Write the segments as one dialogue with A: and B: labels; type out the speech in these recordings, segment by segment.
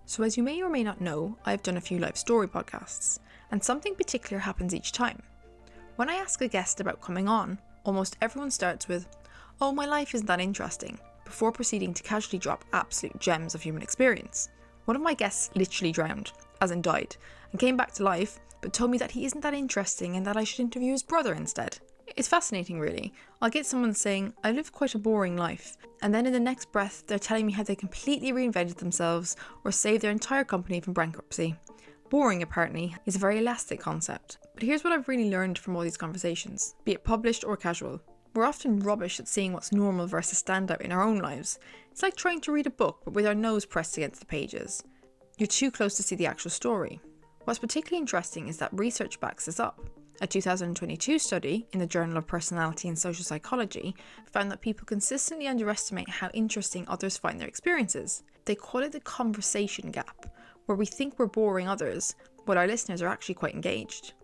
A: So as you may or may not know, I've done a few life story podcasts, and something particular happens each time. When I ask a guest about coming on, almost everyone starts with, "Oh, my life isn't that interesting," before proceeding to casually drop absolute gems of human experience. One of my guests literally drowned, as in died, and came back to life, but told me that he isn't that interesting and that I should interview his brother instead. It's fascinating, really. I'll get someone saying, "I live quite a boring life," and then in the next breath they're telling me how they completely reinvented themselves or saved their entire company from bankruptcy. Boring, apparently, is a very elastic concept. But here's what I've really learned from all these conversations, be it published or casual. We're often rubbish at seeing what's normal versus standout in our own lives. It's like trying to read a book but with our nose pressed against the pages. You're too close to see the actual story. What's particularly interesting is that research backs this up. A 2022 study in the Journal of Personality and Social Psychology found that people consistently underestimate how interesting others find their experiences. They call it the conversation gap, where we think we're boring others, but our listeners are actually quite engaged.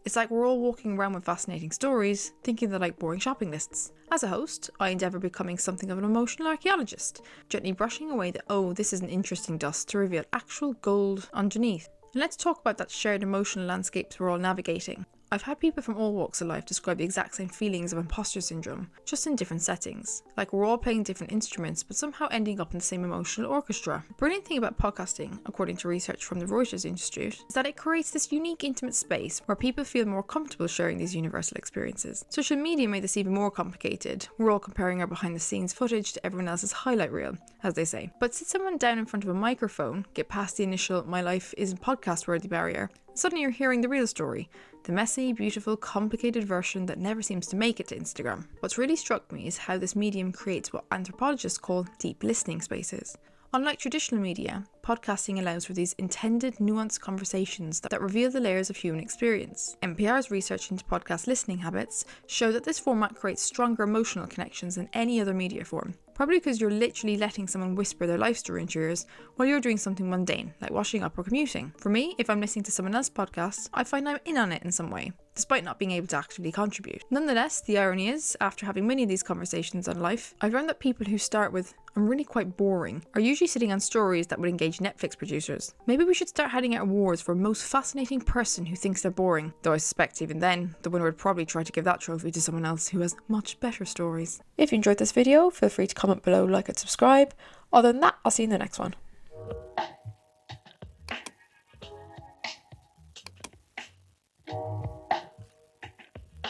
A: It's like we're all walking around with fascinating stories, thinking they're like boring shopping lists. As a host, I endeavour becoming something of an emotional archaeologist, gently brushing away the "oh, this isn't interesting" dust to reveal actual gold underneath. And let's talk about that shared emotional landscapes we're all navigating. I've had people from all walks of life describe the exact same feelings of imposter syndrome, just in different settings. Like we're all playing different instruments, but somehow ending up in the same emotional orchestra. The brilliant thing about podcasting, according to research from the Reuters Institute, is that it creates this unique intimate space where people feel more comfortable sharing these universal experiences. Social media made this even more complicated. We're all comparing our behind the scenes footage to everyone else's highlight reel, as they say. But sit someone down in front of a microphone, get past the initial "my life isn't podcast worthy" barrier, and suddenly you're hearing the real story. The messy, beautiful, complicated version that never seems to make it to Instagram. What's really struck me is how this medium creates what anthropologists call deep listening spaces. Unlike traditional media, podcasting allows for these intended, nuanced conversations that reveal the layers of human experience. NPR's research into podcast listening habits show that this format creates stronger emotional connections than any other media form. Probably because you're literally letting someone whisper their life story into your ears while you're doing something mundane, like washing up or commuting. For me, if I'm listening to someone else's podcast, I find I'm in on it in some way, despite not being able to actively contribute. Nonetheless, the irony is, after having many of these conversations on life, I've learned that people who start with "I'm really quite boring" are usually sitting on stories that would engage Netflix producers. Maybe we should start handing out awards for most fascinating person who thinks they're boring, though I suspect even then, the winner would probably try to give that trophy to someone else who has much better stories. If you enjoyed this video, feel free to comment below, like and subscribe. Other than that, I'll see you in the next one.